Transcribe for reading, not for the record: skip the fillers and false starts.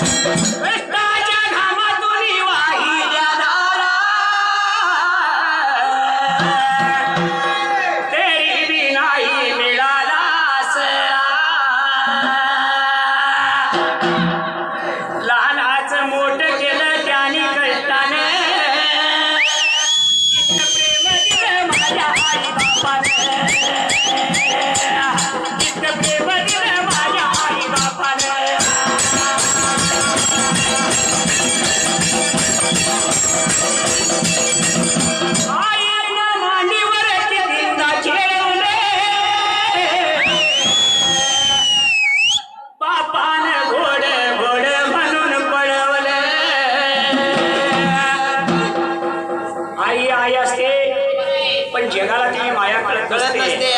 कष्टाच्या घामातून वाहिल्या धारा, तरी बी नाही मिळाला आसरा. लहानाचं मोठं केलं त्याने कष्टाने, इतकं प्रेम दिलं माझ्या आई बापानं, इतकं प्रेम दिलं माझ्या आई बापानं. आईनं मांडीवर कितींदा खेळवले, बापानं घोड घोड म्हणून पळवले. आई आई असते पण जगाला ती माया कळत नसते.